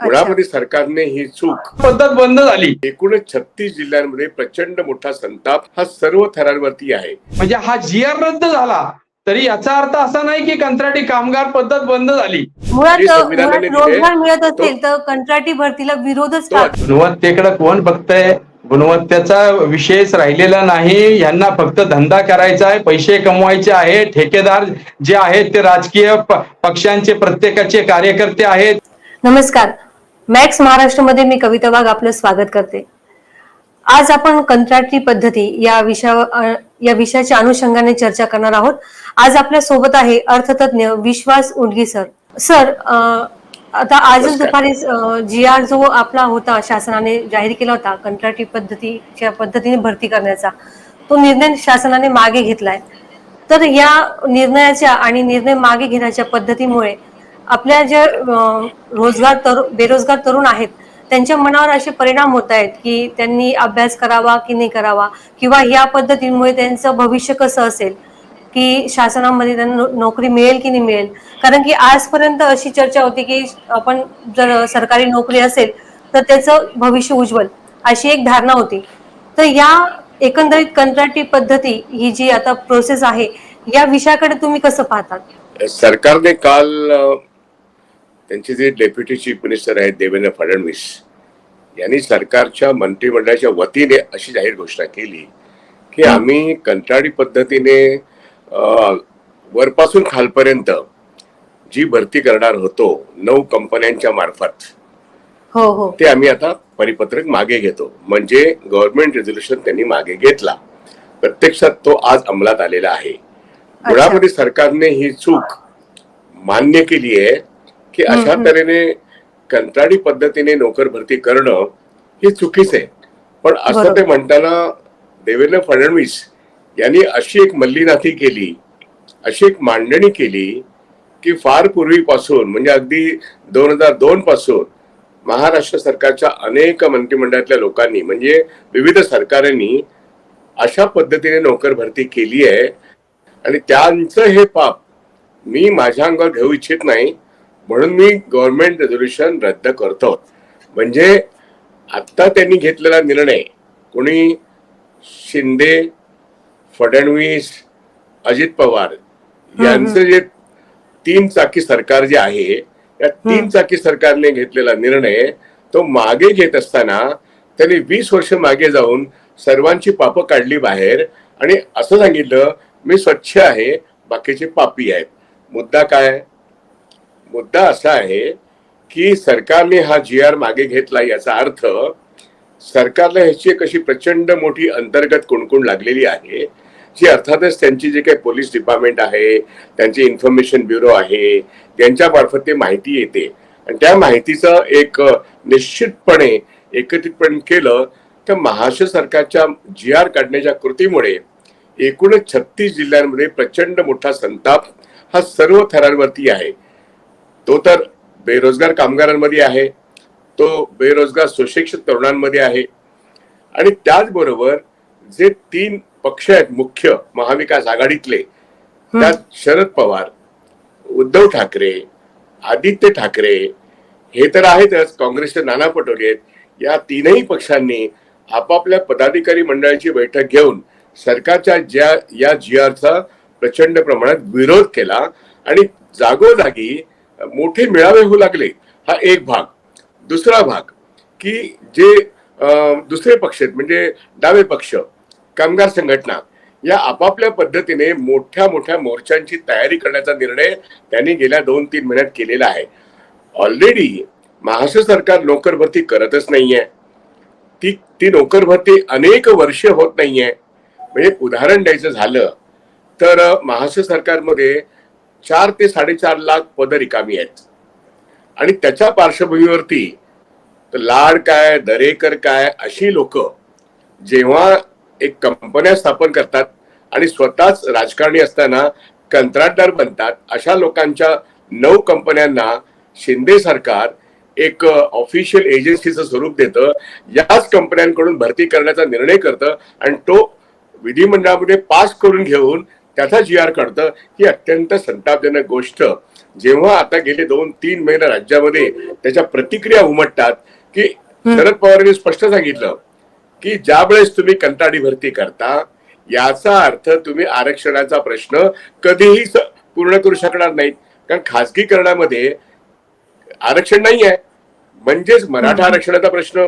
अच्छा. मुळामध्ये सरकारने ही चूक पद्धत बंद झाली. एकूणच 36 जिल्ह्यांमध्ये प्रचंड मोठा संताप हा सर्व थरांवरती आहे. म्हणजे हा जी.आर. रद्द झाला तरी याचा अर्थ असा नाही की कंत्राटी कामगार पद्धत बंद झाली. मुळात जे संविधानाने दिले, रोजगार मिळत असेल तर कंत्राटी भरतीला विरोधच का? गुणवत्तेकडे कोण बघतंय? गुणवत्तेचा विषयच राहिलेला नाही. यांना फक्त धंदा करायचा आहे, पैसे कमवायचे आहे. ठेकेदार जे आहेत ते राजकीय पक्षांचे प्रत्येकाचे कार्यकर्ते आहेत. नमस्कार, मॅक्स महाराष्ट्रमध्ये मी कविता वाघ आपलं स्वागत करते. आज आपण कंत्राटी पद्धती या विषयाच्या अनुषंगाने चर्चा करणार आहोत. आज आपल्या सोबत आहे अर्थतज्ञ विश्वास उडगी सर. सर, आता आजच दुपारी जी.आर. जो आपला होता, शासनाने जाहीर केला होता कंत्राटी पद्धतीने भरती करण्याचा, तो निर्णय शासनाने मागे घेतलाय. तर या निर्णयाच्या आणि निर्णय मागे घेण्याच्या पद्धतीमुळे आपल्या जे बेरोजगार तरुण आहेत त्यांच्या मनावर असे परिणाम होत आहेत की त्यांनी अभ्यास करावा की नाही करावा, किंवा या पद्धतीमुळे त्यांचं भविष्य कसं असेल, की शासनामध्ये त्यांना नोकरी मिळेल की नाही मिळेल. कारण की आजपर्यंत अशी चर्चा होती की आपण जर सरकारी नोकरी असेल तर त्याचं भविष्य उज्ज्वल, अशी एक धारणा होती. तर या एकंदरीत कंत्राटी पद्धती ही जी आता प्रोसेस आहे या विषयाकडे तुम्ही कसं पाहतात? सरकारने काल त्यांचे जे डेप्युटी चीफ मिनिस्टर आहेत देवेंद्र फडणवीस यांनी सरकारच्या मंत्रिमंडळाच्या वतीने अशी जाहीर घोषणा केली की आम्ही कंत्राटी पद्धतीने वरपासून खालपर्यंत जी भरती करणार होतो 9 कंपन्यांच्या मार्फत, हो हो, ते आम्ही आता परिपत्रक मागे घेतो. म्हणजे गव्हर्नमेंट रेझोल्युशन त्यांनी मागे घेतला. प्रत्यक्षात तो आज अंमलात आलेला आहे. मुळामध्ये सरकारने ही चूक मान्य केली आहे की अशा तऱ्हेने कंत्राटी पद्धतीने नोकर भरती करणं हे चुकीचं आहे. पण असं ते म्हणताना देवेंद्र फडणवीस यांनी अशी एक मल्लीनाथी केली, अशी एक मांडणी केली की फार पूर्वीपासून, म्हणजे अगदी 2002 पासून महाराष्ट्र सरकारच्या अनेक मंत्रिमंडळातल्या लोकांनी, म्हणजे विविध सरकारांनी अशा पद्धतीने नोकर भरती केली आहे. आणि त्यांचं हे पाप मी माझ्या अंगावर घेऊ इच्छित नाही, म्हणून मी गव्हर्नमेंट रेझोल्युशन रद्द करतो. म्हणजे आता त्यांनी घेतलेला निर्णय, कोणी शिंदे, फडणवीस, अजित पवार यांचं जे 3 चाकी सरकार जे आहे, या 3 चाकी सरकारने घेतलेला निर्णय तो मागे घेत असताना त्यांनी 20 वर्ष मागे जाऊन सर्वांची पापं काढली बाहेर आणि असं सांगितलं मी स्वच्छ आहे, बाकीचे पापी आहेत. मुद्दा काय? मुद्दा असा आहे की सरकारने हा जी.आर. मागे घेतला, याचा अर्थ सरकारला ह्याची एक अशी प्रचंड मोठी अंतर्गत कुणकुण लागलेली आहे, जी अर्थातच त्यांची जे काही पोलीस डिपार्टमेंट आहे, त्यांचे इन्फॉर्मेशन ब्युरो आहे, त्यांच्या मार्फत ते माहिती येते. आणि त्या माहितीचं एक निश्चितपणे एकत्रितपणे केलं तर महाराष्ट्र सरकारच्या जी.आर. काढण्याच्या कृतीमुळे एकूणच 36 जिल्ह्यांमध्ये प्रचंड मोठा संताप हा सर्व थरांवरती आहे. तो तर बेरोजगार कामगारांमध्ये आहे, तो बेरोजगार सुशिक्षित तरुणांमध्ये आहे, आणि त्याचबरोबर जे 3 पक्ष आहेत मुख्य महाविकास आघाडीतले, त्यात शरद पवार, उद्धव ठाकरे, आदित्य ठाकरे हे तर आहेतच, काँग्रेसचे नाना पटोले आहेत. या 3ही पक्षांनी आपापल्या पदाधिकारी मंडळाची बैठक घेऊन सरकारच्या या जी.आर.चा प्रचंड प्रमाणात विरोध केला आणि जागोजागी मोठे मेळावे होऊ लागले. हा एक भाग. दुसरा भाग की जे दुसरे पक्ष आहेत, म्हणजे डावे पक्ष, कामगार संघटना, या आपापल्या पद्धतीने मोठ्या मोठ्या मोर्चांची तयारी करण्याचा निर्णय त्यांनी गेल्या 2-3 महिन्यात केलेला आहे. ऑलरेडी महाराष्ट्र सरकार नोकर भरती करतच नाहीये. ती नोकर भरती अनेक वर्ष होत नाहीये. म्हणजे उदाहरण द्यायचं झालं तर महाराष्ट्र सरकारमध्ये 4 ते 4.5 लाख पद रिकामी आहेत. आणि त्याच्या पार्श्वभूमीवरती लाड काय, दरेकर काय अशी लोक जेव्हा एक कंपन्या स्थापन करतात आणि स्वतःच राजकारणी असताना कंत्राटदार बनतात, अशा लोकांच्या 9 कंपन्यांना शिंदे सरकार एक ऑफिशियल एजन्सीचं स्वरूप देतं, याच कंपन्यांकडून भरती करण्याचा निर्णय करतं आणि तो विधिमंडळामध्ये पास करून घेऊन त्याचा जी आर काढतं ही अत्यंत संतापजनक गोष्ट. जेव्हा आता गेले 2-3 महिने राज्यामध्ये त्याच्या प्रतिक्रिया उमटतात की शरद पवारांनी स्पष्ट सांगितलं की ज्या वेळेस तुम्ही कंत्राटी भरती करता याचा अर्थ तुम्ही आरक्षणाचा प्रश्न कधीही पूर्ण करू शकणार नाहीत, कारण खासगीकरणामध्ये आरक्षण नाही आहे. म्हणजेच मराठा आरक्षणाचा प्रश्न,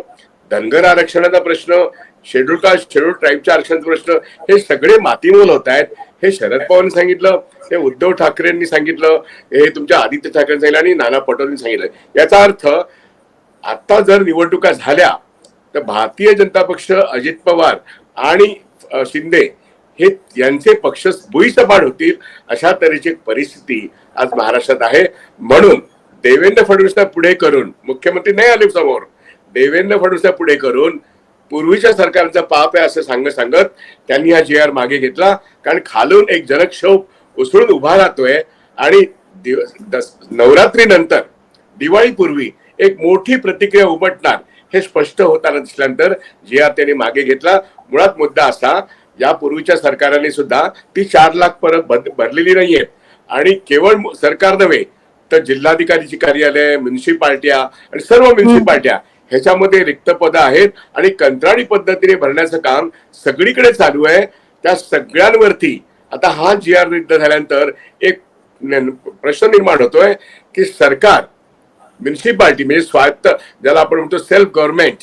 धनगर आरक्षणाचा प्रश्न, शेड्यूल कास्ट शेड्यूल ट्राईबच्या आरक्षणाचा प्रश्न हे सगळे मातीमोल होत आहेत. हे शरद पवारांनी सांगितलं, हे उद्धव ठाकरेंनी सांगितलं, हे तुमच्या आदित्य ठाकरे सांगितलं आणि नाना पटोलेंनी सांगितलं. याचा अर्थ आता जर निवडणुका झाल्या तर भारतीय जनता पक्ष, अजित पवार आणि शिंदे हे यांचे पक्ष भुईसपाट होतील अशा तऱ्हेची परिस्थिती आज महाराष्ट्रात आहे. म्हणून देवेंद्र फडणवीसला पुढे करून, मुख्यमंत्री नाही आले समोर, देवेंद्र फडणवीसला पुढे करून पूर्वीच्या सरकारचा पाप आहे असं सांगत त्यांनी हा जी आर मागे घेतला. कारण खालून एक जनक्षोभ उसळून उभा राहतोय आणि नवरात्रीनंतर दिवाळीपूर्वी एक मोठी प्रतिक्रिया उमटणार हे स्पष्ट होताना दिसल्यानंतर जी आर त्यांनी मागे घेतला. मुळात मुद्दा असा, या पूर्वीच्या सरकारने सुद्धा ती 4 लाख परत भरलेली नाहीये आणि केवळ सरकार नव्हे तर जिल्हाधिकारीची कार्यालय, म्युन्सिपाल्ट्या आणि सर्व म्युन्सिपाल्ट्या ह्याच्यामध्ये रिक्त पदं आहेत आणि कंत्राटी पद्धतीने भरण्याचं काम सगळीकडे चालू आहे. त्या सगळ्यांवरती आता हा जी आर रद्द झाल्यानंतर एक प्रश्न निर्माण होतोय की सरकार, म्युन्सिपाल्टी म्हणजे स्वायत्त ज्याला आपण म्हणतो सेल्फ गव्हर्नमेंट,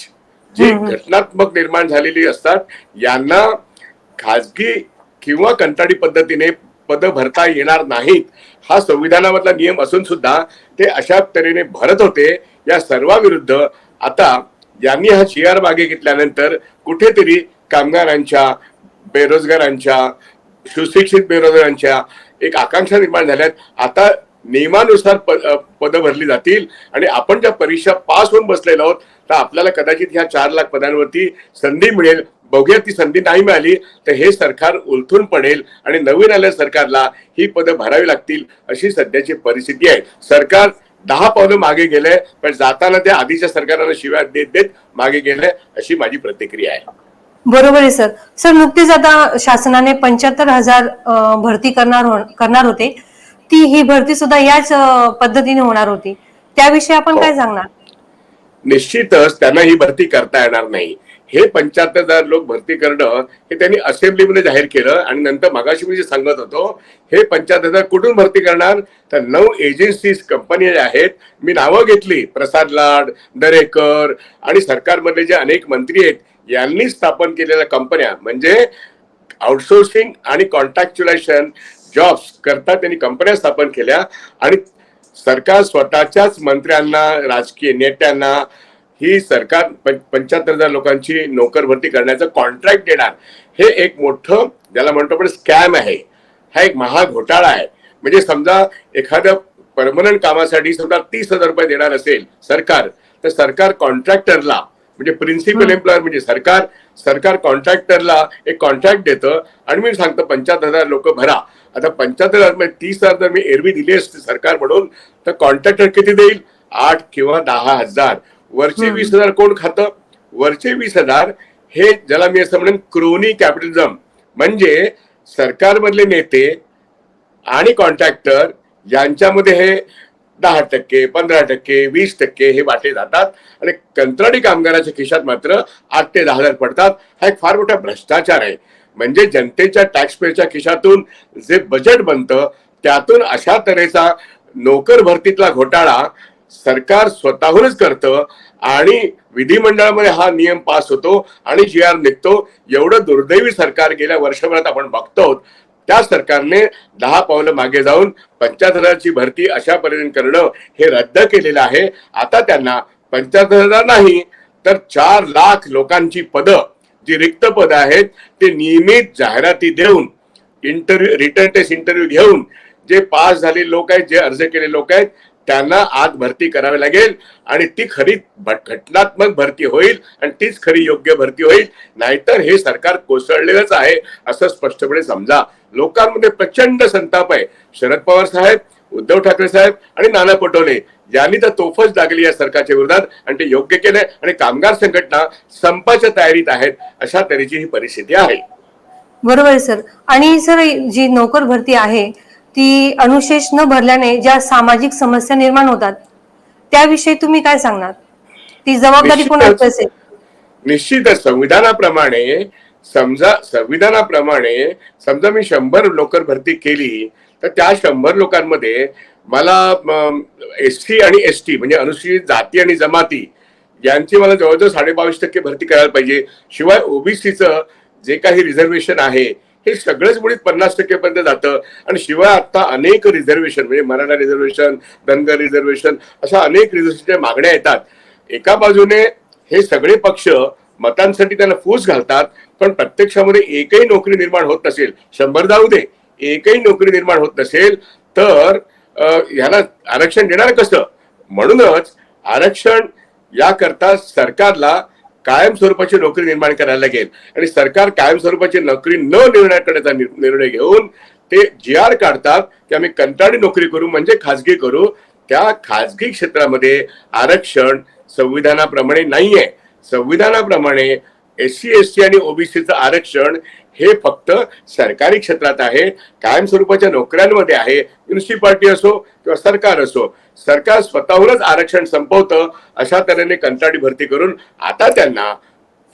जी घटनात्मक निर्माण झालेली असतात, यांना खाजगी किंवा कंत्राटी पद्धतीने पद भरता येणार नाहीत हा संविधानामधला नियम असून सुद्धा ते अशा तऱ्हेने भरत होते. या सर्वाविरुद्ध आता यांनी हा जी आर मागे घेतल्यानंतर कुठेतरी कामगारांच्या, बेरोजगारांच्या, सुशिक्षित बेरोजगारांच्या एक आकांक्षा निर्माण झाल्यात. आता नियमानुसार पदं भरली जातील आणि आपण ज्या परीक्षा पास होऊन बसलेलो आहोत तर आपल्याला कदाचित ह्या 4 लाख पदांवरती संधी मिळेल. बघूया ती संधी नाही मिळाली तर हे सरकार उलथून पडेल आणि नवीन आलेल्या सरकारला ही पदं भरावी लागतील अशी सध्याची परिस्थिती आहे. सरकार 10 पावलं मागे गेलंय, पण जाताना त्या आधीच्या सरकारला शिव्या देत देत मागे गेलंय अशी माझी प्रतिक्रिया आहे. बरोबर आहे सर. सर, नुकतीच आता शासनाने 75,000 भरती करणार होते, ही भरती सुद्धा याच पद्धतीने होणार होती, त्याविषयी आपण काय सांगणार? निश्चितच त्यांना ही भरती करता येणार नाही. हे 75,000 लोक भरती करणं हे त्यांनी असेंब्लीमध्ये जाहीर केलं आणि नंतर मगाशी मी जे सांगत होतो, हे 75,000 कुठून भरती करणार तर 9 एजन्सीज, कंपनी आहेत, मी नावं घेतली, प्रसाद लाड, दरेकर आणि सरकारमधले जे अनेक मंत्री आहेत यांनी स्थापन केलेल्या कंपन्या, म्हणजे आउटसोर्सिंग आणि कॉन्ट्रॅक्च्युलायझेशन जॉब्स करता त्यांनी कंपन्या स्थापन केल्या आणि सरकार स्वतःच्याच मंत्र्यांना, राजकीय नेत्यांना ही सरकार 75,000 लोकांची नोकर भरती करण्याचं कॉन्ट्रॅक्ट देणार. हे एक मोठं ज्याला म्हणतो आपण स्कॅम आहे, हा एक महाघोटाळा आहे. म्हणजे समजा एखाद्या परमनंट कामासाठी समजा 30,000 रुपये देणार असेल सरकार, तर सरकार कॉन्ट्रॅक्टरला म्हणजे प्रिन्सिपल एम्प्लॉयर म्हणजे सरकार कॉन्ट्रॅक्टरला एक कॉन्ट्रॅक्ट देतं आणि मी सांगतो 75,000 लोक भरा. आता 75,000 मध्ये 30,000 जर मी एरवी दिली असते सरकार म्हणून तर कॉन्ट्रॅक्टर किती देईल? 8 किंवा 10,000. वरचे 20,000 कोण खातं? वरचे 20,000 हे ज्याला मी असं म्हणेन क्रोनी कॅपिटलिझम, म्हणजे सरकारमधले नेते आणि कॉन्ट्रॅक्टर यांच्यामध्ये हे 10%, 15%, 20% हे वाटे जातात आणि कंत्राटी कामगाराच्या खिशात मात्र 8 ते 10,000 पडतात. हा एक फार मोठा भ्रष्टाचार आहे. म्हणजे जनतेच्या टॅक्सपेयरच्या खिशातून जे बजेट बनतं त्यातून अशा तऱ्हेचा नोकर भरतीतला घोटाळा सरकार स्वतःहूनच करतं आणि विधिमंडळामध्ये हा नियम पास होतो आणि जी आर निघतो. एवढं दुर्दैवी सरकार गेल्या वर्षभरात आपण बघतो. त्या सरकारने 10 पावलं मागे जाऊन 75,000ची भरती अशा पद्धतीने करणं हे रद्द केलेलं आहे. आता त्यांना 75,000 नाही तर 4 लाख लोकांची पदं, जी रिक्त पदं आहेत ते नियमित जाहिराती देऊन, रिटर्न टेस्ट इंटरव्ह्यू घेऊन जे पास झालेले लोक आहेत, जे अर्ज केलेले लोक आहेत त्यांना आज भरती करावी लागेल आणि ती खरी घटनात्मक भरती होईल आणि तीच खरी योग्य भरती होईल. नाहीतर हे सरकार कोसळलेलंच आहे असं स्पष्टपणे समजा. लोकांमध्ये प्रचंड संताप आहे. शरद पवार साहेब, उद्धव ठाकरे साहेब आणि नाना पटोले यांनी तर तोफच दागली या सरकारच्या विरोधात आणि ते योग्य केलंय आणि कामगार संघटना संपाच्या तयारीत आहेत. अशा तऱ्हेची ही परिस्थिती आहे. बरोबर आहे सर. आणि सर, जी नोकर भरती आहे ती अनुशेष न भरल्याने ज्या सामाजिक समस्या निर्माण होतात त्याविषयी तुम्ही काय सांगणार? ती जबाबदारी कोणाची निश्चितच असेल? निश्चितच संविधानाप्रमाणे समजा मी 100 नोकर भरती केली तर त्या 100 लोकांमध्ये मला एससी आणि एसटी म्हणजे अनुसूचित जाती आणि जमाती यांची मला जवळजवळ 22.5% भरती करायला पाहिजे. शिवाय ओबीसीचं जे काही रिझर्वेशन आहे हे सगळंच मुळीत 50% पर्यंत जातं. आणि शिवाय आता अनेक रिझर्वेशन म्हणजे मराठा रिझर्वेशन, धनगर रिझर्वेशन अशा अनेक रिझर्वेशनच्या मागण्या येतात. एका बाजूने हे सगळे पक्ष मतांसाठी त्यांना फूस घालतात, पण प्रत्यक्षामध्ये एकही नोकरी निर्माण होत नसेल, 100 जाऊ दे, एकही नोकरी निर्माण होत नसेल तर ह्याला आरक्षण देणार कसं? म्हणूनच आरक्षण याकरता सरकारला कायमस्वरूपाची नोकरी निर्माण करायला लागेल आणि सरकार कायमस्वरूपाची नोकरी न निर्माण करण्याचा निर्णय घेऊन ते जी आर काढतात की आम्ही कंत्राटी नोकरी करू म्हणजे खाजगी करू. त्या खाजगी क्षेत्रामध्ये आरक्षण संविधानाप्रमाणे नाहीये. संविधानाप्रमाणे एससी एसटी आणि ओबीसीचं आरक्षण हे फक्त सरकारी क्षेत्रात आहे, कायमस्वरूपाच्या नोकऱ्यांमध्ये आहे. म्युनिसिपालिटी असो किंवा सरकार असो, सरकार स्वतःहूनच आरक्षण संपवतं. अशा तऱ्हेने कंत्राटी भरती करून आता त्यांना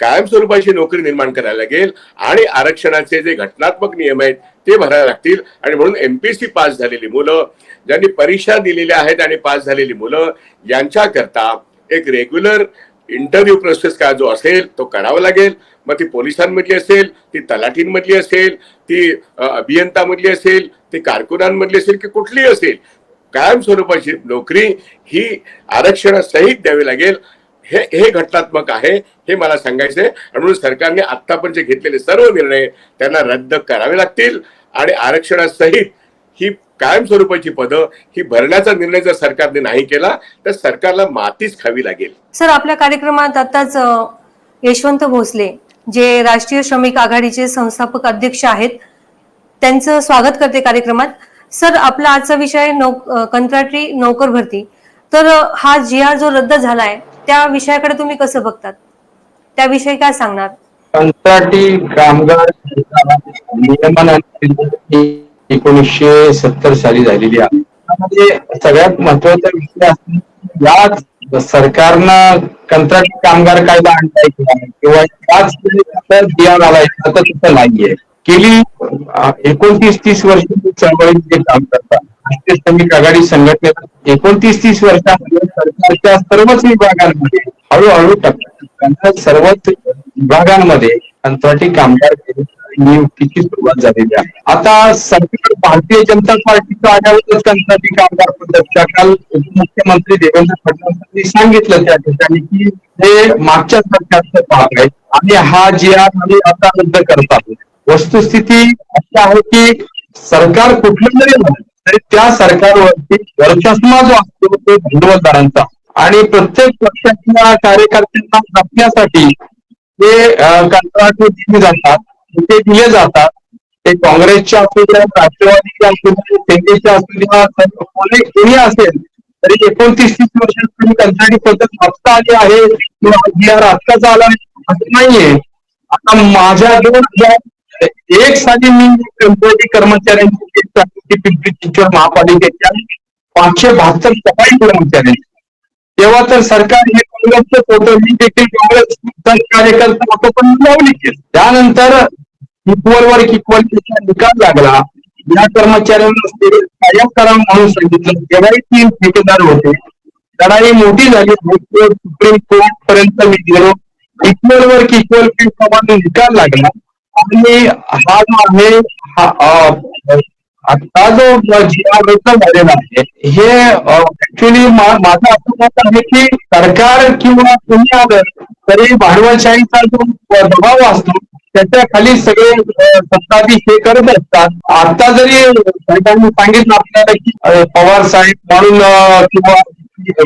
कायमस्वरूपाची नोकरी निर्माण करायला लागेल आणि आरक्षणाचे जे घटनात्मक नियम आहेत ते भरायला लागतील. आणि म्हणून एमपीएससी पास झालेली मुलं, ज्यांनी परीक्षा दिलेल्या आहेत आणि पास झालेली मुलं, यांच्याकरता एक रेग्युलर इंटरव्ह्यू प्रोसेस काय जो असेल तो करावा लागेल. मग ती पोलिसांमधली असेल, ती तलाठींमधली असेल, ती अभियंतामधली असेल, ती कारकुनांमधली असेल की कुठलीही असेल, कायमस्वरूपाची नोकरी ही आरक्षणासहित द्यावी लागेल. हे घटनात्मक आहे, हे मला सांगायचंय. आणि म्हणून सरकारने आतापर्यंत जे घेतलेले सर्व निर्णय त्यांना रद्द करावे लागतील आणि आरक्षणासहित ही कायमस्वरूपाची पदं ही भरण्याचा निर्णय जर सरकारने नाही केला तर सरकारला मातीच खावी लागेल. सर, आपल्या कार्यक्रमात आताच यशवंत भोसले, जे राष्ट्रीय श्रमिक आघाडीचे संस्थापक अध्यक्ष आहेत, त्यांचं स्वागत करते कार्यक्रमात. सर, आपला आजचा विषय कंत्राटी नोकर भरती. तर हा जी आर जो रद्द झालाय त्या विषयाकडे तुम्ही कसं बघतात? त्याविषयी काय सांगणार? कंत्राटी कामगार नियमन 1970 साली झालेली आहे. त्यामध्ये सगळ्यात महत्वाचा विषय असतो याच सरकारनं कंत्राटी कामगार कायदा आणलाय किंवा याच जी आर आलाय आता तसं नाहीये. गेली 29-30 वर्षांची चळवळीत जे काम करतात राष्ट्रीय श्रमिक आघाडी संघटनेत 29-30 वर्षांमध्ये सरकारच्या सर्वच विभागांमध्ये हळूहळू टप्प्याटप्प्याने सर्वच विभागांमध्ये कंत्राटी कामगार नियुक्तीची सुरुवात झालेली आहे. आता सरकार भारतीय जनता पार्टीच्या आढाव्यातच कंत्राटी कामगार पद्धतीच्या काल उपमुख्यमंत्री देवेंद्र फडणवीस यांनी सांगितलं त्या ठिकाणी की हे मागच्या सरकारचं पाप आहे आणि हा जी आर आम्ही आता रद्द करतात. वस्तुस्थिती अशी आहे की सरकार कुठलं जरी म्हणत तरी त्या सरकारवरती वर्चस्व जो असतो तो भांडवलदारांचा आणि प्रत्येक पक्षाच्या कार्यकर्त्यांना जपण्यासाठी ते कंत्राटी दिले जातात, ते दिले जातात. ते काँग्रेसच्या असू द्या, राष्ट्रवादीच्या असू द्या, सेनेच्या असू द्या, कोणी असेल तरी 29-30 वर्षांपूर्वी कंत्राटी पद्धत वाचता आली आहे किंवा जी आर आत्ताच आला असं नाहीये. आता माझ्या 2001 साली मी कंत्राटी कर्मचाऱ्यांची पिंपरी चिंचवड महापालिकेच्या 572 सफाई कर्मचाऱ्यांची, तेव्हा तर सरकार हे काँग्रेसचं होतं, मी देखील काँग्रेस कार्यकर्ता होतो, पण लावली केली. त्यानंतर इक्वलवर इक्वलचा निकाल लागला. या कर्मचाऱ्यांना कायम करा म्हणून सांगितलं. तेव्हाही 3 ठेकेदार होते. लढाई मोठी झाली, सुप्रीम कोर्ट पर्यंत मी गेलो. इक्वलवर इक्वल निकाल लागला आणि हा जो आहे आता जो जी आर रद्द झालेला आहे हे ऍक्च्युली माझं असं मत आहे की सरकार किंवा कोणी आलं तरी भांडवलशाहीचा जो दबाव असतो त्याच्या खाली सगळे सत्ताधीश हे करत असतात. आता जरी सरकारने सांगितलं आपल्याला की पवार साहेब म्हणून किंवा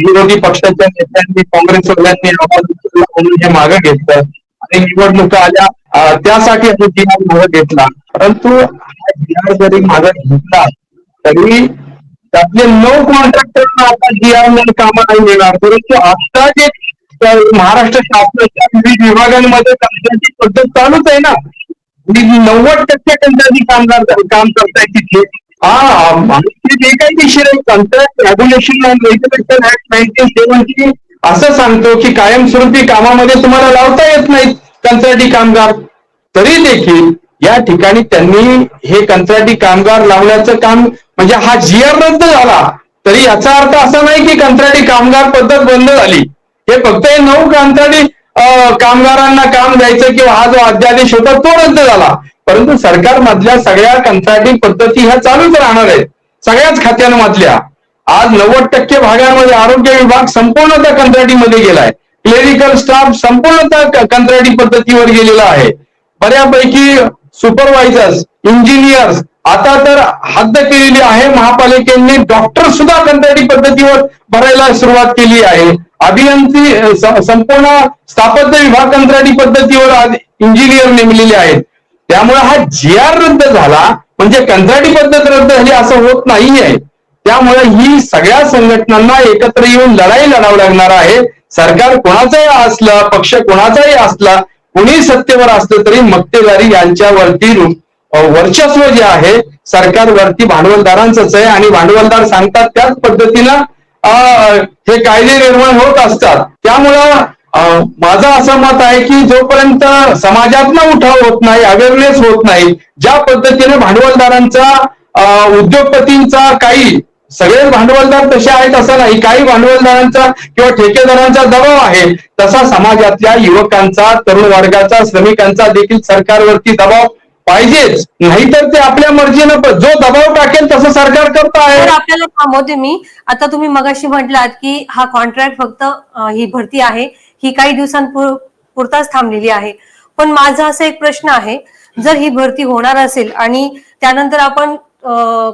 विरोधी पक्षाच्या नेत्यांनी काँग्रेसवाल्यांनी आवाज उचलला म्हणून हे मागे घेतलं आणि निवडणुका आल्या त्यासाठी आपण जी आर मागे घेतला. परंतु हा जी आर जरी मागे घेतला तरी त्यातले 9 कॉन्ट्रॅक्टरना आता जी आर म्हणून कामं नाही मिळणार. परंतु आता जे महाराष्ट्र शासनाच्या विविध विभागांमध्ये कंत्राटी पद्धत चालूच आहे ना. 90% कंत्राटी कामगार काम करतायत तिथे. ते बेकायदेशीर आहे. कंत्राट रेग्युलेशन अँड रेग्युलेशन ऍक्ट 1970 असं सांगतो की कायमस्वरूपी कामामध्ये तुम्हाला लावता येत नाहीत कंत्राटी कामगार. तरी देखील या ठिकाणी त्यांनी हे कंत्राटी कामगार लावण्याचं काम म्हणजे हा GR रद्द झाला तरी याचा अर्थ असा नाही की कंत्राटी कामगार पद्धत बंद झाली. हे फक्त हे 9 कंत्राटी कामगारांना काम द्यायचं किंवा हा जो अध्यादेश होता तो रद्द झाला. परंतु सरकारमधल्या सगळ्या कंत्राटी पद्धती ह्या चालूच राहणार आहेत सगळ्याच खात्यांमधल्या. आज 90% भागांमध्ये आरोग्य विभाग संपूर्णतः कंत्राटीमध्ये गेलाय. क्लेरिकल स्टाफ संपूर्णतः कंत्राटी पद्धतीवर गेलेला आहे. बऱ्यापैकी सुपरवायझर्स, इंजिनियर्स आता तर हद्द केलेली आहे. महापालिकेने डॉक्टर सुद्धा कंत्राटी पद्धतीवर भरायला सुरुवात केली आहे. अभियंती संपूर्ण स्थापत्य विभाग कंत्राटी पद्धतीवर इंजिनियर नेमलेले आहेत. त्यामुळे हा GR रद्द झाला म्हणजे कंत्राटी पद्धत रद्द झाली असं होत नाहीये. त्यामुळे ही सगळ्या संघटनांना एकत्र येऊन लढाई लढावं लागणार आहे. सरकार कोणाचाही असलं, पक्ष कोणाचाही असला, कुणी सत्तेवर असलं तरी मक्तेदारी यांच्यावरती वर्चस्व जे आहे सरकारवरती भांडवलदारांचंच आहे आणि भांडवलदार सांगतात त्याच पद्धतीनं हे कायदे निर्माण होत असतात. त्यामुळं माझं असं मत आहे की जोपर्यंत समाजातनं उठाव होत नाही, अवेअरनेस होत नाही, ज्या पद्धतीने भांडवलदारांचा उद्योगपतींचा काही सगळेच भांडवलदार तसे आहेत असं नाही, काही भांडवलदारांचा किंवा ठेकेदारांचा दबाव आहे तसा समाजातल्या युवकांचा, तरुण वर्गाचा, श्रमिकांचा देखील सरकारवरती दबाव पाहिजेच. नाहीतर ते आपल्या मर्जीनं जो दबाव टाकेल तसं सरकार करत आहे. आपल्याला थांबवते मी. आता तुम्ही मगाशी म्हटलात की हा कॉन्ट्रॅक्ट फक्त ही भरती आहे ही काही दिवसांपुरताच थांबलेली आहे. पण माझा असा एक प्रश्न आहे, जर ही भरती होणार असेल आणि त्यानंतर आपण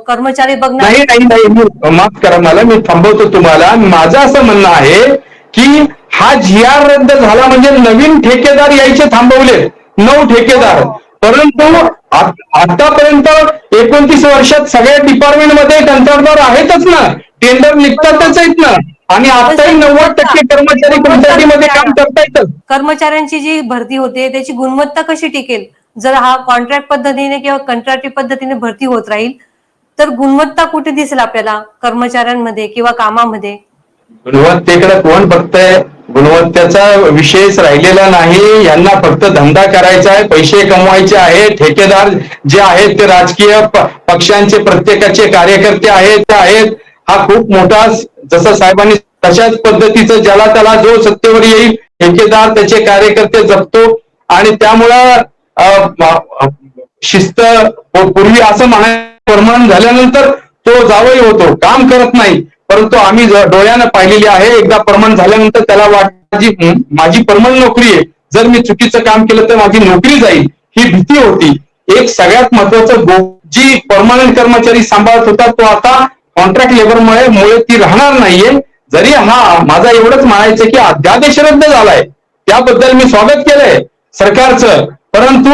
कर्मचारी बघणार. नाही, माफ करा मला, मी थांबवतो तुम्हाला. माझं असं म्हणणं आहे की हा GR रद्द झाला म्हणजे नवीन ठेकेदार यायचे थांबवले 9 ठेकेदार. परंतु आतापर्यंत 29 वर्षात सगळ्या डिपार्टमेंटमध्ये कंत्राटदार आहेतच ना, टेंडर निघतातच आहेत ना, आणि आताही 90% कर्मचारी कंत्राटीमध्ये काम करतायतच. कर्मचाऱ्यांची जी भरती होते त्याची गुणवत्ता कशी टिकेल जर हा कॉन्ट्रॅक्ट पद्धतीने किंवा कंत्राटी पद्धतीने भरती होत राहील तर गुणवत्ता कुठे दिसेल आपल्याला कर्मचाऱ्यांमध्ये किंवा कामामध्ये? गुणवत्तेकडे कोण बघतंय? गुणवत्तेचा विषयच राहिलेला नाही. यांना फक्त धंदा करायचा आहे, पैसे कमवायचे आहे. ठेकेदार जे आहेत ते राजकीय पक्षांचे प्रत्येकाचे कार्यकर्ते आहेत. हा खूप मोठा, जसं साहेबांनी तशाच पद्धतीचं ज्याला त्याला जो सत्तेवर येईल ठेकेदार त्याचे कार्यकर्ते जपतो आणि त्यामुळं शिस्त पूर्वी असं म्हणायचं परमनंट झाल्यानंतर तो जावई होतो, काम करत नाही. परंतु आम्ही डोळ्यानं पाहिलेली आहे, एकदा परमनंट झाल्यानंतर त्याला वाटतं माझी परमनंट नोकरी आहे, जर मी चुकीचं काम केलं तर माझी नोकरी जाईल, ही भीती होती. एक सगळ्यात महत्वाचं जी परमनंट कर्मचारी सांभाळत होता तो आता कॉन्ट्रॅक्ट लेबरमुळे ती राहणार नाहीये. जरी माझा एवढंच म्हणायचं की अध्यादेश रद्द झालाय त्याबद्दल मी स्वागत केलंय सरकारचं, परंतु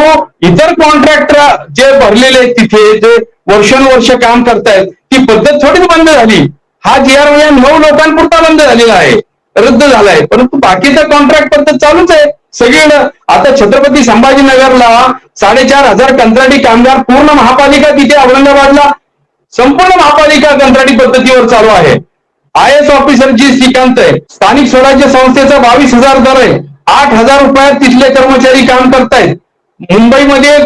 इतर कॉन्ट्रॅक्टर जे भरलेले आहेत तिथे जे वर्षानुवर्ष काम करतायत ती पद्धत थोडीच बंद झाली. हा GR 9 लोकांपुरता बंद झालेला आहे, रद्द झालाय, परंतु बाकीचा कॉन्ट्रॅक्ट पद्धत चालूच आहे सगळीकडं. आता छत्रपती संभाजीनगरला 4,500 कंत्राटी कामगार, पूर्ण महापालिका तिथे औरंगाबादला संपूर्ण महापालिका कंत्राटी पद्धतीवर चालू आहे. IAS ऑफिसर जी श्रीकांत आहे, स्थानिक स्वराज्य संस्थेचा 22,000 दर आहे, 8,000 रुपयात तिथले कर्मचारी काम करतायत. मुंबईमध्ये,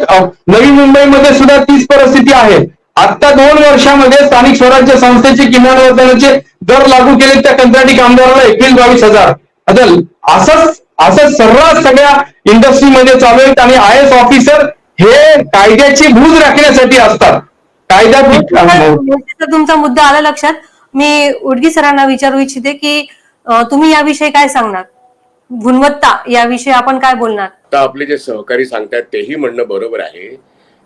नवी मुंबईमध्ये सुद्धा तीच परिस्थिती आहे. आता 2 वर्षामध्ये स्थानिक स्वराज्य संस्थेचे किमान वेतनाचे दर लागू केले त्या कंत्राटी कामगाराला 21-22,000. असं सर्रास सगळ्या इंडस्ट्रीमध्ये चालू आहेत आणि IAS ऑफिसर हे कायद्याची भूज राखण्यासाठी असतात. तुमचा मुद्दा आला लक्षात. मी उडगी सरांना विचारू इच्छिते की तुम्ही याविषयी काय सांगणार? गुणवत्ता याविषयी आपण काय बोलणार? आता आपले जे सहकारी सांगतात तेही म्हणणं बरोबर आहे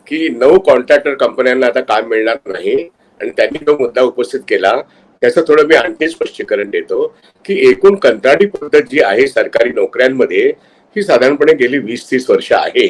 की 9 कॉन्ट्रॅक्टर कंपन्यांना आता काम मिळणार नाही आणि त्यांनी जो मुद्दा उपस्थित केला त्याचं थोडं मी आणखी स्पष्टीकरण देतो की एकूण कंत्राटी पद्धत जी आहे सरकारी नोकऱ्यांमध्ये ही साधारणपणे गेली 20-30 वर्ष आहे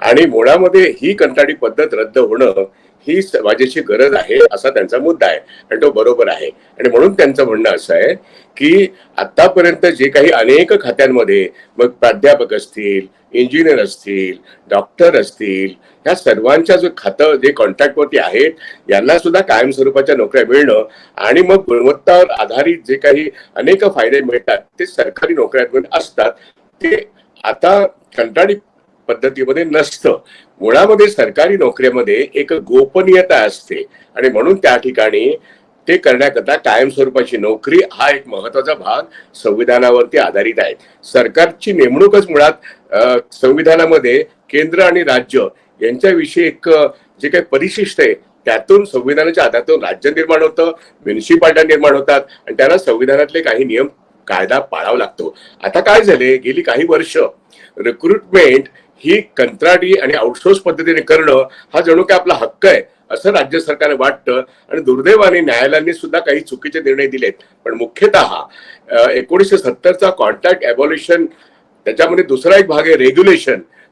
आणि मुळामध्ये ही कंत्राटी पद्धत रद्द होणं ही समाजाची गरज आहे असा त्यांचा मुद्दा आहे आणि तो बरोबर आहे. आणि म्हणून त्यांचं म्हणणं असं आहे की आतापर्यंत जे काही अनेक खात्यांमध्ये मग प्राध्यापक असतील, इंजिनियर असतील, डॉक्टर असतील, ह्या सर्वांच्या जो खातं जे कॉन्ट्रॅक्टवरती आहेत यांना सुद्धा कायम स्वरूपाच्या नोकऱ्या मिळणं आणि मग गुणवत्तावर आधारित जे काही अनेक फायदे मिळतात ते सरकारी नोकऱ्यांमध्ये असतात, ते आता कंत्राटी पद्धतीमध्ये नसतं. मुळामध्ये सरकारी नोकरीमध्ये एक गोपनीयता असते आणि म्हणून त्या ठिकाणी ते करण्याकरता कायमस्वरूपाची नोकरी हा एक महत्वाचा भाग संविधानावरती आधारित आहे. सरकारची नेमणूकच मुळात संविधानामध्ये केंद्र आणि राज्य यांच्याविषयी एक जे काही परिशिष्ट आहे त्यातून संविधानाच्या आधारातून राज्य निर्माण होतं, म्युनिसिपालिटी निर्माण होतात आणि त्यांना संविधानातले काही नियम कायदा पाळावा लागतो. आता काय झाले, गेली काही वर्ष रिक्रुटमेंट ही कंत्राटी आणि आउटसोर्स पद्धतीने करणं हा जणू काय आपला हक्क आहे असं राज्य सरकारने वाटतं आणि दुर्दैवाने न्यायालयाने सुद्धा काही चुकीचे निर्णय दिलेत. पण मुख्यतः 1970चा कॉन्ट्रॅक्ट एबॉल्युशन त्याच्यामध्ये दुसरा एक भाग आहे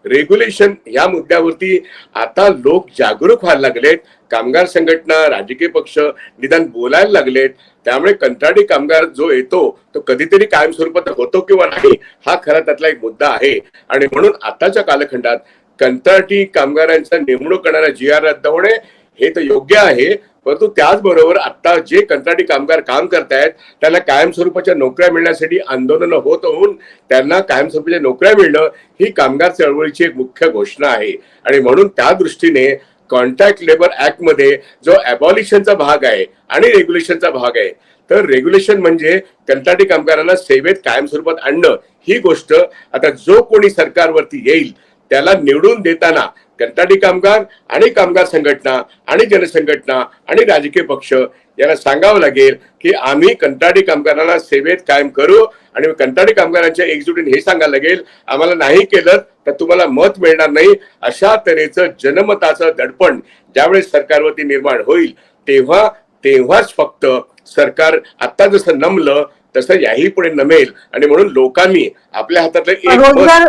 रेग्युलेशन या मुद्द्यावरती आता लोक जागरूक व्हायला लागलेत. कामगार संघटना, राजकीय पक्ष निदान बोलायला लागलेत. त्यामुळे कंत्राटी कामगार जो येतो तो कधीतरी कायम स्वरूपात होतो किंवा नाही हा खरा त्यातला एक मुद्दा आहे. आणि म्हणून आताच्या कालखंडात कंत्राटी कामगारांचा नेमणूक करणारा GR रद्द होणे हे तर योग्य आहे, परंतु त्याचबरोबर आता जे कंत्राटी कामगार काम करतायत त्यांना कायम स्वरूपाच्या नोकऱ्या मिळण्यासाठी आंदोलन होऊन त्यांना कायम स्वरूपाच्या नोकऱ्या मिळणं ही कामगार चळवळीची एक मुख्य घोषणा आहे. आणि म्हणून त्या दृष्टीने कॉन्ट्रॅक्ट लेबर ऍक्ट मध्ये जो अबॉलिशनचा भाग आहे आणि रेग्युलेशनचा भाग आहे, तर रेग्युलेशन म्हणजे कंत्राटी कामगारांना सेवेत कायम स्वरूपात आणणं ही गोष्ट आता जो कोणी सरकारवरती येईल त्याला निवडून देताना कंत्राटी कामगार आणि कामगार संघटना आणि जनसंघटना आणि राजकीय पक्ष यांना सांगावं लागेल की आम्ही कंत्राटी कामगारांना सेवेत कायम करू आणि कंत्राटी कामगारांच्या एकजुटीने हे सांगायला लागेल आम्हाला नाही केलं तर तुम्हाला मत मिळणार नाही. अशा तऱ्हेचं जनमताचं दडपण ज्यावेळेस सरकारवरती निर्माण होईल तेव्हाच फक्त सरकार आता जसं नमलं तसं याही पुढे नमेल. आणि म्हणून लोकांनी आपल्या हातातलं एक रोजगार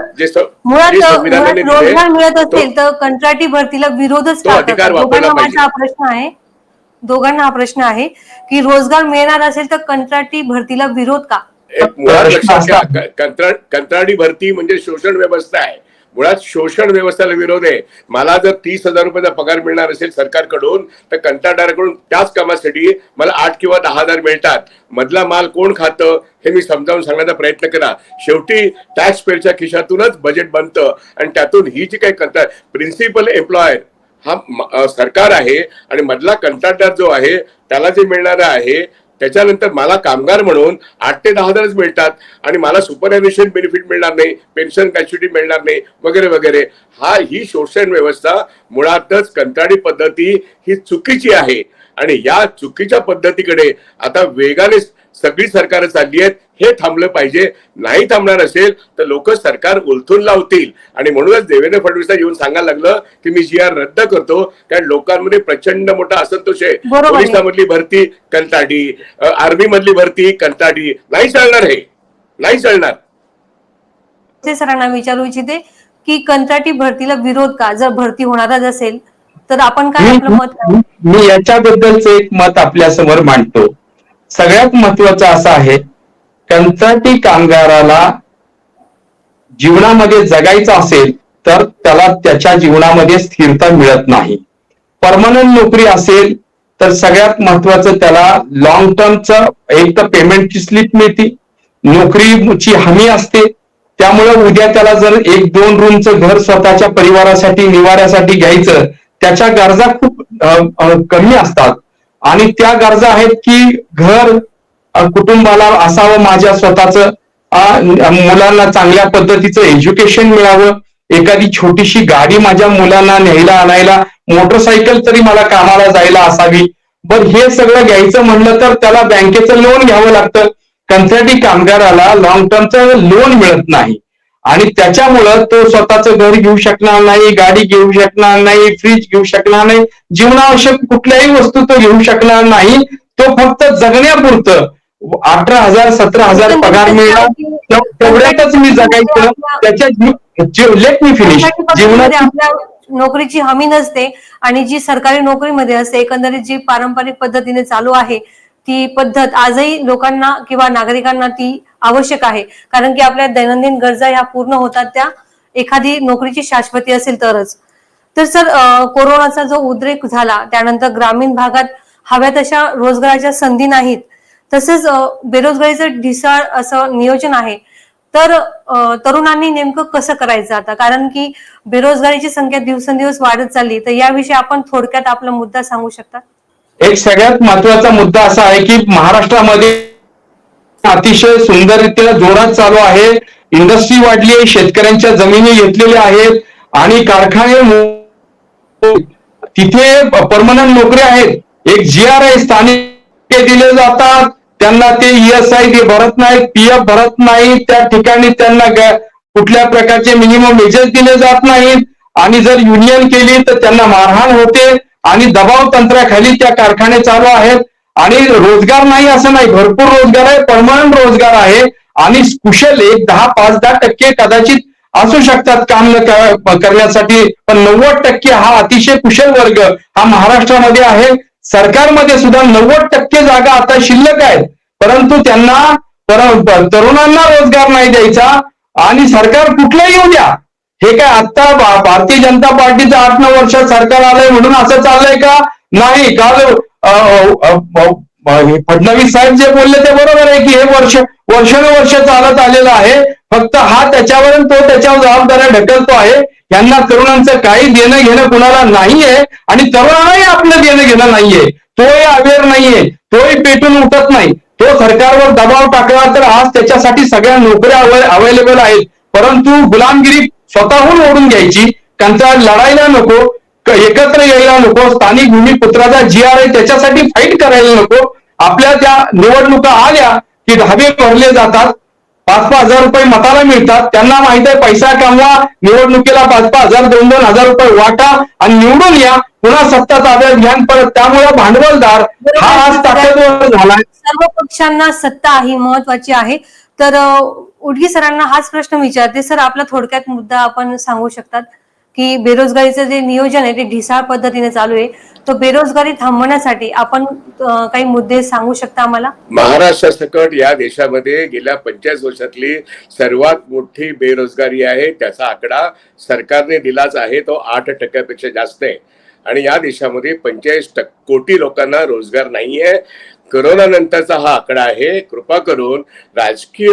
मिळत असेल तर कंत्राटी भरतीला विरोधच दोघांना हा प्रश्न आहे की रोजगार मिळणार असेल तर कंत्राटी भरतीला विरोध का? कंत्राटी भरती म्हणजे शोषण व्यवस्था आहे. मुळात शोषण व्यवस्थेला विरोध आहे. मला जर 30,000 रुपयाचा पगार मिळणार असेल सरकारकडून तर कंत्राटदाराकडून त्याच कामासाठी मला 8 किंवा 10,000 मिळतात. मधला माल कोण खातं हे मी समजावून सांगण्याचा प्रयत्न करा. शेवटी टॅक्स पेअरच्या खिशातूनच बजेट बनतं आणि त्यातून ही जी काही प्रिन्सिपल एम्प्लॉयर हा सरकार आहे आणि मधला कंत्राटदार जो आहे त्याला जे मिळणार आहे त्याच्यानंतर मला कामगार म्हणून 8 ते 10,000 मिळतात आणि मला सुपरएन्युएशन बेनिफिट मिळणार नाही, पेन्शन ग्रॅच्युइटी मिळणार नाही वगैरे वगैरे. ही शोषण व्यवस्था मुळातच कंत्राटी पद्धती ही चुकीची आहे आणि या चुकीच्या पद्धतीकडे आता वेगाने सगळी सरकार चालली आहेत. हे थांबलं पाहिजे. नाही थांबणार असेल तर लोक सरकार उलथून लावतील आणि म्हणूनच देवेंद्र फडणवीस येऊन सांगायला लागलं की मी GR रद्द करतो कारण लोकांमध्ये प्रचंड मोठा असंतोष आहे. पोलिसांमधली भरती कंत्राटी, आर्मी मधली भरती कंत्राटी, नाही चालणार. हे नाही चालणार. सरांना विचारू इच्छिते की कंत्राटी भरतीला विरोध का? जर भरती होणारच असेल तर आपण काय आपलं मत? मी याच्याबद्दलचं एक मत आपल्या समोर मांडतो. सगळ्यात महत्वाचं असं आहे, कंत्राटी कामगाराला जीवनामध्ये जगायचं असेल तर त्याला त्याच्या जीवनामध्ये स्थिरता मिळत नाही. परमनंट नोकरी असेल तर सगळ्यात महत्वाचं त्याला लॉंग टर्मचं एक तर पेमेंटची स्लिप मिळते, नोकरीची हमी असते. त्यामुळे उद्या त्याला जर 1-2 रूमचं घर स्वतःच्या परिवारासाठी निवाऱ्यासाठी घ्यायचं, त्याच्या गरजा खूप कमी असतात आणि त्या गरजा आहेत की घर कुटुंबाला असावं, माझ्या स्वतःचं मुलांना चांगल्या पद्धतीचं एज्युकेशन मिळावं, एखादी छोटीशी गाडी माझ्या मुलांना न्यायला आणायला, मोटरसायकल तरी मला कामाला जायला असावी. बरं, हे सगळं घ्यायचं म्हणलं तर त्याला बँकेचं लोन घ्यावं लागतं. कंत्राटी कामगाराला लॉंग टर्मचं लोन मिळत नाही आणि त्याच्यामुळं तो स्वतःचं घर घेऊ शकणार नाही, गाडी घेऊ शकणार नाही, फ्रीज घेऊ शकणार नाही, जीवनावश्यक कुठल्याही वस्तू तो घेऊ शकणार नाही. तो फक्त जगण्यापुरतं 18,000 17,000 पगार मिळणार तेवढ्यातच मी जगायचं. त्याच्या लेट मी फिनिश जीवनात नोकरीची हमी नसते आणि जी सरकारी नोकरीमध्ये असते, एकंदरीत जी पारंपरिक पद्धतीने चालू आहे ती पद्धत आजही लोकांना किंवा नागरिकांना ती आवश्यक आहे. कारण की आपल्या दैनंदिन गरजा ह्या पूर्ण होतात त्या एखादी नोकरीची शाश्वती असेल तरच. तर सर, कोरोनाचा जो उद्रेक झाला त्यानंतर ग्रामीण भागात हव्या तशा रोजगाराच्या संधी नाहीत, तसेच बेरोजगारीचं ढिसाळ असं नियोजन आहे. तर तरुणांनी नेमकं कसं करायचं आता, कारण की बेरोजगारीची संख्या दिवसेंदिवस वाढत चालली, तर याविषयी आपण थोडक्यात आपला मुद्दा सांगू शकता? एक सगळ्यात महत्वाचा मुद्दा असा आहे की महाराष्ट्रामध्ये अतिशय सुंदररित्या जोरात चालू आहे. इंडस्ट्री वाढली आहे, शेतकऱ्यांच्या जमिनी घेतलेल्या आहेत आणि कारखाने तिथे परमनंट नोकऱ्या आहेत. एक GRI स्थानिक दिले जातात, त्यांना ते ESI ते भरत नाहीत, PF भरत नाहीत, त्या ठिकाणी त्यांना कुठल्या प्रकारचे मिनिमम वेजेस दिले जात नाहीत आणि जर युनियन केली तर त्यांना मारहाण होते आणि दबाव तंत्राखाली त्या कारखाने चालू आहेत. आणि रोजगार नाही असं नाही, भरपूर रोजगार आहे, परमनंट रोजगार आहे आणि कुशल एक 10-10% कदाचित असू शकतात काम करण्यासाठी, पण 90% हा अतिशय कुशल वर्ग हा महाराष्ट्रामध्ये आहे. सरकारमध्ये सुद्धा 90% जागा आता शिल्लक आहेत, परंतु त्यांना तरुणांना रोजगार नाही द्यायचा आणि सरकार कुठलंही येऊ द्या. हे काय आता भारतीय जनता पार्टीचं 8-9 वर्षात सरकार आलंय म्हणून असं चाललंय का? नाही. काल फडणवीस साहेब जे बोलले ते बरोबर आहे की हे वर्षानुवर्ष चालत आलेलं आहे, फक्त हा त्याच्यावर तो त्याच्यावर जबाबदाऱ्या ढकलतो आहे. यांना तरुणांचं काही देणं घेणं कुणाला नाहीये आणि तरुणांनाही आपलं देणं घेणं नाहीये. तोही अवेअर नाहीये, तोही पेटून उठत नाही. तो सरकारवर दबाव टाकला तर आज त्याच्यासाठी सगळ्या नोकऱ्या अवेलेबल आहेत, परंतु गुलामगिरी स्वतःहून ओढून घ्यायची, त्यांचा लढायला नको, एकत्र यायला नको, स्थानिक भूमिपुत्राचा GRI त्याच्यासाठी फाईट करायला नको. आपल्या त्या निवडणुका आल्या की ढाबे भरले जातात, 5-5 हजार रुपये मताला मिळतात. त्यांना माहित आहे पैसा कमवा, निवडणुकीला 5-5 हजार 2-2 हजार रुपये वाटा आणि निवडून या, पुन्हा सत्ता ताब्यात घ्या परत. त्यामुळे भांडवलदार हा आज ताकदवर झालाय. सर्व पक्षांना सत्ता ही महत्वाची आहे. तर उडगी सरांना हाच प्रश्न विचारते. सर, आपला थोडक्यात मुद्दा आपण सांगू शकतात की बेरोजगारीचं जे नियोजन आहे ते ढिसाळ पद्धतीने चालू आहे, तो बेरोजगारी थांबवण्यासाठी आपण काही मुद्दे सांगू शकता आम्हाला? महाराष्ट्रासकट या देशामध्ये गेल्या 45 वर्षातली सर्वात मोठी बेरोजगारी आहे. त्याचा आकडा सरकारने दिलाच आहे, तो 8% जास्त आहे आणि या देशामध्ये 45 कोटी लोकांना रोजगार नाहीये. कोरोना नंतरचा हा आकडा आहे. कृपा करून राजकीय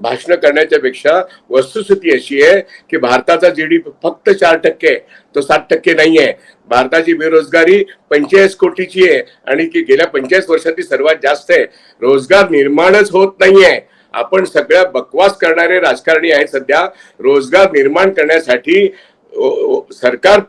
भाषण करण्याच्या पेक्षा वस्तुस्थिती अशी आहे की भारताचा GDP फक्त 4% आहे, तो 7% नाहीये. भारताची बेरोजगारी 45 कोटीची आहे आणि की गेल्या 45 वर्षातली सर्वात जास्त आहे. रोजगार निर्माणच होत नाहीये. आपण सगळ्या बकवास करणारे राजकारणी आहेत सध्या. रोजगार निर्माण करण्यासाठी सरकार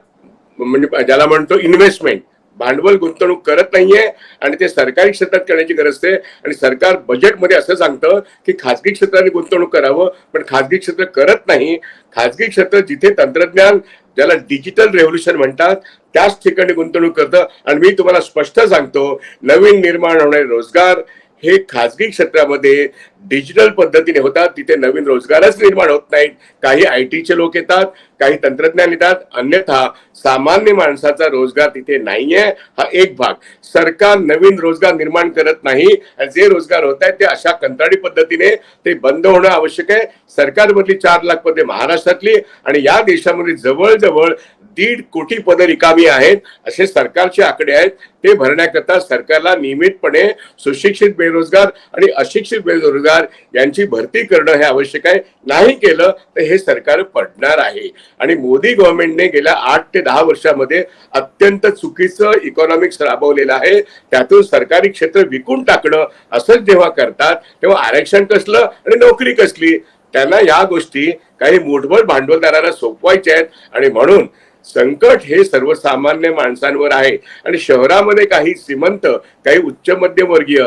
म्हणजे ज्याला म्हणतो इन्व्हेस्टमेंट, भांडवल गुंतवणूक करत नाहीये आणि ते सरकारी क्षेत्रात करण्याची गरज आहे. आणि सरकार बजेटमध्ये असं सांगतं की खाजगी क्षेत्राने गुंतवणूक करावं, पण खाजगी क्षेत्र करत नाही. खाजगी क्षेत्र जिथे तंत्रज्ञान, ज्याला डिजिटल रेव्होल्युशन म्हणतात, त्याच ठिकाणी गुंतवणूक करतं. आणि मी तुम्हाला स्पष्ट सांगतो, नवीन निर्माण होणारे रोजगार हे खाजगी क्षेत्रामध्ये डिजिटल पद्धतीने होतात, तिथे नवीन रोजगारच निर्माण होत नाहीत. काही IT चे लोक येतात, काही तंत्रज्ञान येतात, अन्यथा सामान्य माणसाचा रोजगार तिथे नाहीये. हा एक भाग. सरकार नवीन रोजगार निर्माण करत नाही आणि जे रोजगार होत आहेत ते अशा कंत्राटी पद्धतीने ते बंद होणं आवश्यक आहे. सरकारमधली 4 लाख पदे महाराष्ट्रातली आणि या देशामध्ये जवळजवळ 1.5 कोटी पदं रिकामी आहेत, असे सरकारचे आकडे आहेत. ते भरण्याकरता सरकारला नियमितपणे सुशिक्षित बेरोजगार आणि अशिक्षित बेरोजगार यांची भरती करणं हे आवश्यक आहे. नाही केलं तर हे सरकार पडणार आहे. आणि मोदी गव्हर्नमेंटने गेल्या 8 ते 10 वर्षामध्ये अत्यंत चुकीचं इकॉनॉमिक्स राबवलेलं आहे. त्यातून सरकारी क्षेत्र विकून टाकणं असंच जेव्हा करतात तेव्हा आरक्षण कसलं आणि नोकरी कसली. त्यांना या गोष्टी काही मूठभर भांडवलदारांना सोपवायच्या आहेत आणि म्हणून संकट हे सर्वसामान्य माणसांवर आहे. आणि शहरामध्ये काही श्रीमंत, काही उच्च मध्यमवर्गीय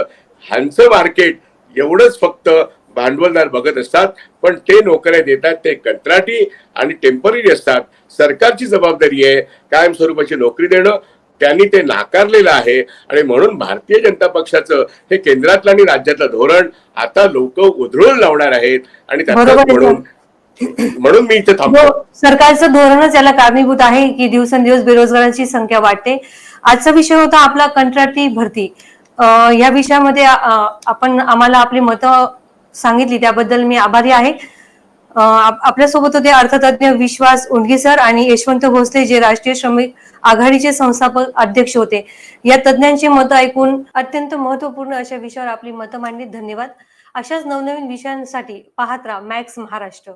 ह्यांचं मार्केट एवढंच फक्त भांडवलदार बघत असतात, पण ते नोकऱ्या देतात ते कंत्राटी आणि टेम्पररी असतात. सरकारची जबाबदारी आहे कायमस्वरूपाची नोकरी देणं. त्यांनी ते नाकारलेलं आहे आणि म्हणून भारतीय जनता पक्षाचं हे केंद्रातलं आणि राज्यातलं धोरण आता लोक उधळून लावणार आहेत आणि त्यातच म्हणून म्हणून मी इथे थांबतो. सरकारचं धोरणच याला कारणीभूत आहे की दिवसेंदिवस बेरोजगारांची संख्या वाढते. आजचा विषय होता आपला कंत्राटी भरती. या विषयामध्ये आपण आम्हाला आपली मतं सांगितली त्याबद्दल मी आभारी आहे. आपल्यासोबत होते अर्थतज्ञ विश्वास उंडगे सर आणि यशवंत भोसले, जे राष्ट्रीय श्रमिक आघाडीचे संस्थापक अध्यक्ष होते. या तज्ञांची मतं ऐकून अत्यंत महत्वपूर्ण अशा विषयावर आपली मतं मांडली. धन्यवाद. अशाच नवनवीन विषयांसाठी पाहत राहा मॅक्स महाराष्ट्र.